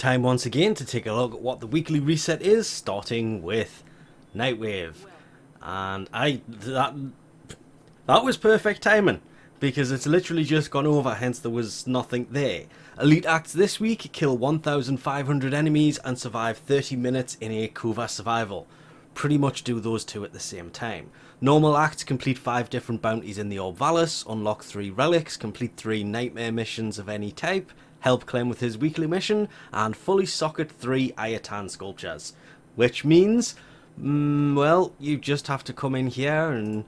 Time once again to take a look at what the weekly reset is, starting with Nightwave. And that was perfect timing, because it's literally just gone over, hence there was nothing there. Elite acts this week kill 1,500 enemies and survive 30 minutes in a Kuva survival. Pretty much do those two at the same time. Normal acts complete 5 different bounties in the Orb Valis, unlock 3 relics, complete 3 nightmare missions of any type, help Clem with his weekly mission, and fully socket 3 Ayatan sculptures. Which means, well, you just have to come in here, and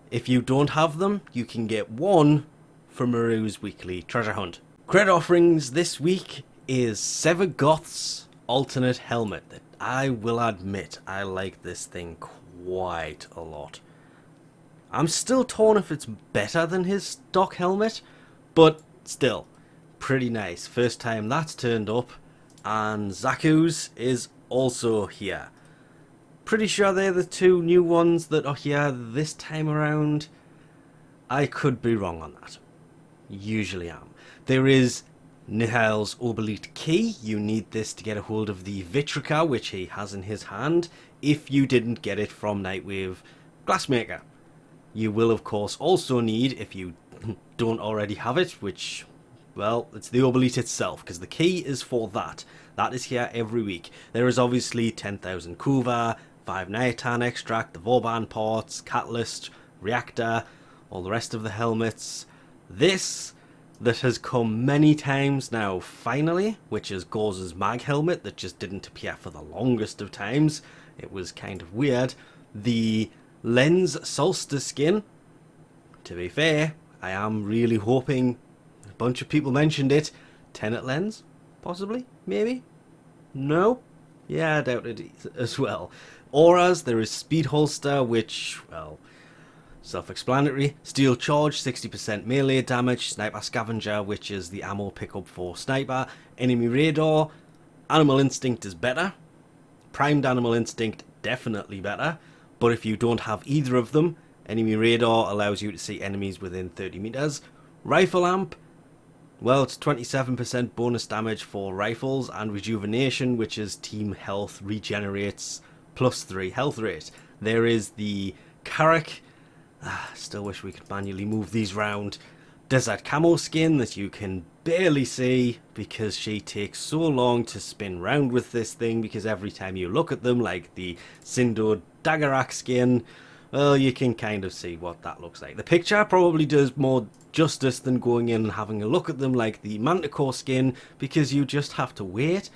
if you don't have them, you can get one from Maru's weekly treasure hunt. Credit offerings this week is Sevagoth's alternate helmet. That I will admit, I like this thing quite a lot. I'm still torn if it's better than his stock helmet, but still, pretty nice. First time that's turned up, and Zaku's is also here. Pretty sure they're the 2 new ones that are here this time around. I could be wrong on that. Usually am. There is Nihal's Obelete Key. You need this to get a hold of the Vitrica, which he has in his hand, if you didn't get it from Nightwave Glassmaker. You will of course also need, if you don't already have it, which, well, it's the Obelete itself, because the key is for that. That is here every week. There is obviously 10,000 Kuva, 5 Niatan extract, the Vorban parts, Catalyst, Reactor, all the rest of the helmets. This that has come many times now, finally, which is Gauze's Mag helmet that just didn't appear for the longest of times. It was kind of weird. The Lens Solstice skin. To be fair, I am really hoping, a bunch of people mentioned it, Tenet Lens, possibly, maybe? No? Yeah, I doubt it as well. Auras, there is Speed Holster, which, well, self-explanatory. Steel Charge, 60% melee damage. Sniper Scavenger, which is the ammo pickup for Sniper. Enemy Radar. Animal Instinct is better. Primed Animal Instinct, definitely better. But if you don't have either of them, Enemy Radar allows you to see enemies within 30 meters. Rifle Amp, well, it's 27% bonus damage for rifles, and Rejuvenation, which is team health, regenerates +3 health rate. There is the Carrack, still wish we could manually move these round, Desert Camo skin that you can barely see because she takes so long to spin round with this thing, because every time you look at them, like the Sindo Daggerak skin, well, you can kind of see what that looks like. The picture probably does more justice than going in and having a look at them like the Manticore skin, because you just have to wait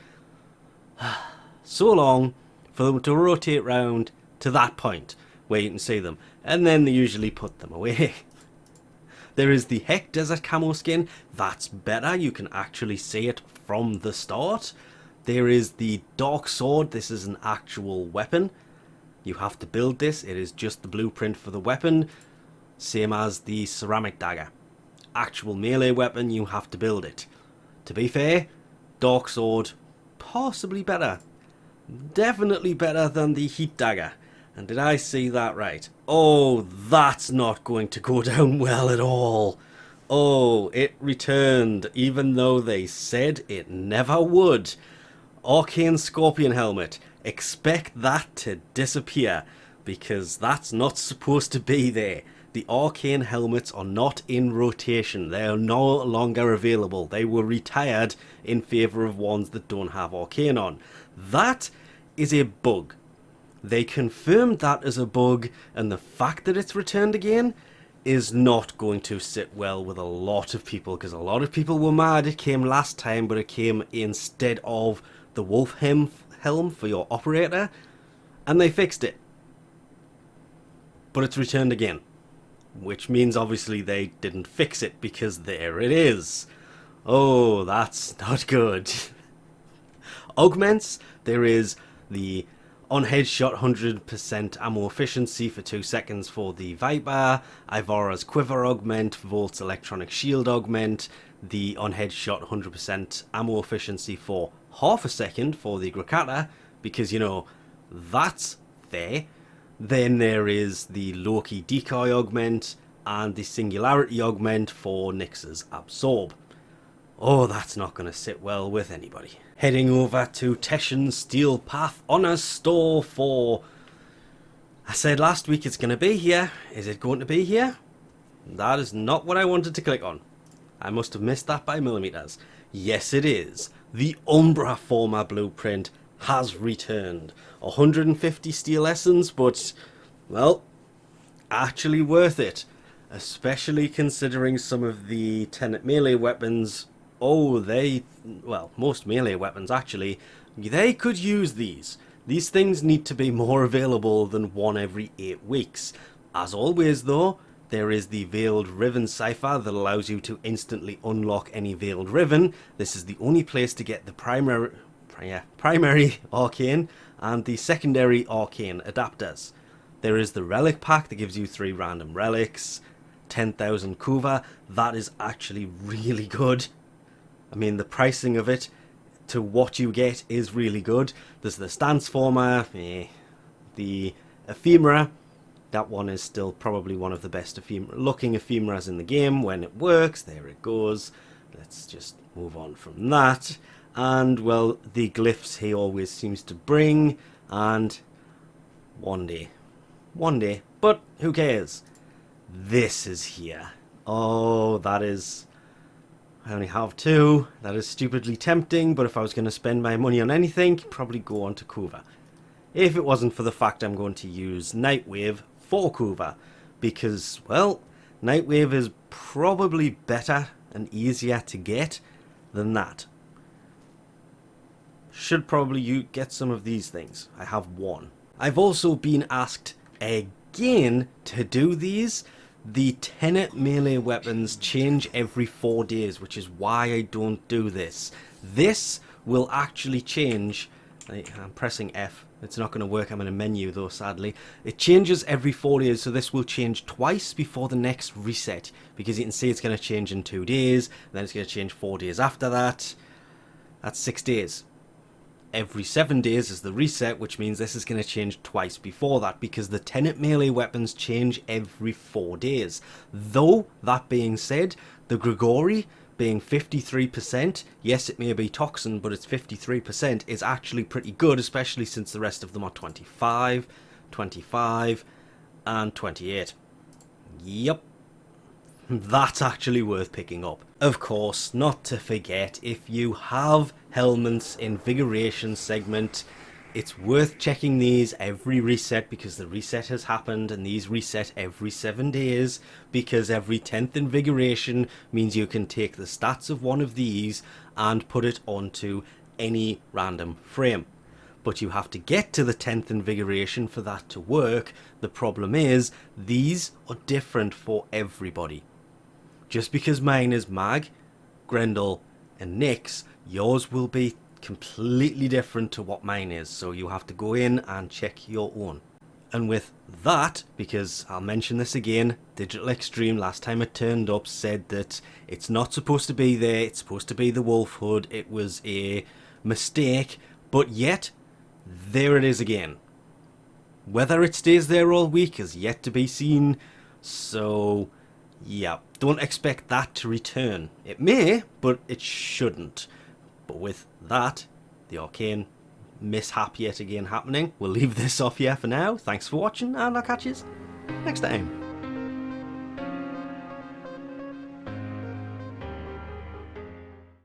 so long for them to rotate round to that point where you can see them, and then they usually put them away. There is the Heck Desert Camo skin. That's better. You can actually see it from the start. There is the Dark Sword. This is an actual weapon. You have to build this. It is just the blueprint for the weapon, same as the Ceramic Dagger. Actual melee weapon, you have to build it. To be fair, Dark Sword, possibly better. Definitely better than the Heat Dagger. And did I see that right? Oh, that's not going to go down well at all. Oh, it returned, even though they said it never would. Arcane Scorpion Helmet. Expect that to disappear, because that's not supposed to be there. The Arcane helmets are not in rotation. They are no longer available. They were retired in favour of ones that don't have Arcane on. That is a bug. They confirmed that as a bug, and the fact that it's returned again is not going to sit well with a lot of people, because a lot of people were mad it came last time, but it came instead of the Wolf Helm for your operator, and they fixed it. But it's returned again, which means obviously they didn't fix it, because there it is. Oh, that's not good. Augments, there is the on headshot 100% ammo efficiency for 2 seconds for the Viper, Ivara's Quiver Augment, Volt's Electronic Shield Augment, the on headshot 100% ammo efficiency for half a second for the Grakata, because, you know, that's there. Then there is the Loki Decoy Augment and the Singularity Augment for Nyx's Absorb. Oh, that's not going to sit well with anybody. heading over to Teschen Steel Path Honor Store for... I said last week it's going to be here. Is it going to be here? That is not what I wanted to click on. I must have missed that by millimeters. Yes, it is. The Umbra Forma blueprint has returned. 150 steel essence, but, well, actually worth it. Especially considering some of the Tenet melee weapons. Oh, well, most melee weapons actually, they could use these. These things need to be more available than one every 8 weeks. As always though, there is the Veiled Riven cipher that allows you to instantly unlock any Veiled Riven. This is the only place to get the primary arcane and the secondary arcane adapters. There is the relic pack that gives you 3 random relics, 10,000 kuva. That is actually really good. I mean, the pricing of it to what you get is really good. There's the stance former, the ephemera. That one is still probably one of the best looking ephemeras in the game when it works. There it goes. Let's just move on from that. And, well, the glyphs he always seems to bring. And one day, but who cares? This is here. Oh, that is... I only have 2. That is stupidly tempting, but if I was going to spend my money on anything, probably go on to Kuva. If it wasn't for the fact I'm going to use Nightwave for Kuva, because, well, Nightwave is probably better and easier to get than that. Should probably you get some of these things. I have 1. I've also been asked again to do these. The Tenet melee weapons change every 4 days, which is why I don't do this. This will actually change. I'm pressing F. It's not going to work. I'm in a menu though, sadly. It changes every 4 days, so this will change twice before the next reset. Because you can see it's going to change in 2 days, then it's going to change 4 days after that. That's 6 days. Every 7 days is the reset, which means this is going to change twice before that, because the Tenet melee weapons change every 4 days. Though, that being said, the Grigori being 53%, yes it may be Toxin, but it's 53%, is actually pretty good, especially since the rest of them are 25, 25, and 28. Yep. That's actually worth picking up. Of course, not to forget, if you have Helmut's Invigoration segment, it's worth checking these every reset, because the reset has happened and these reset every 7 days, because every 10th Invigoration means you can take the stats of one of these and put it onto any random frame. But you have to get to the 10th Invigoration for that to work. The problem is, these are different for everybody. Just because mine is Mag, Grendel, and Nyx, yours will be completely different to what mine is. So you have to go in and check your own. And with that, because I'll mention this again, Digital Extreme last time it turned up said that it's not supposed to be there, it's supposed to be the Wolf Hood, it was a mistake, but yet, there it is again. Whether it stays there all week is yet to be seen, so yeah, don't expect that to return. It may, but it shouldn't. But with that, the arcane mishap yet again happening, we'll leave this off here for now. Thanks for watching, and I'll catch you next time.